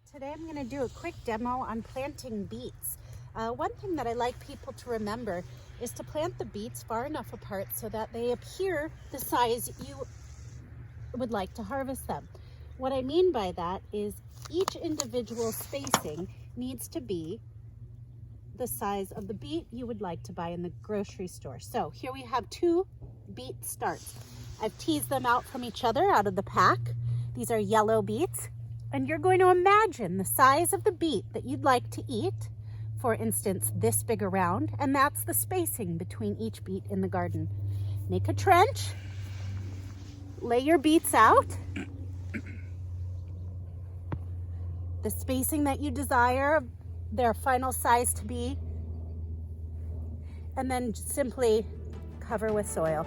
Today I'm going to do a quick demo on planting beets. One thing that I like people to remember is to plant the beets far enough apart so that they appear the size you would like to harvest them. What I mean by that is each individual spacing needs to be the size of the beet you would like to buy in the grocery store. So here we have 2 beet starts. I've teased them out from each other out of the pack. These are yellow beets. And you're going to imagine the size of the beet that you'd like to eat, for instance, this big around, and that's the spacing between each beet in the garden. Make a trench, lay your beets out, the spacing that you desire their final size to be, and then simply cover with soil.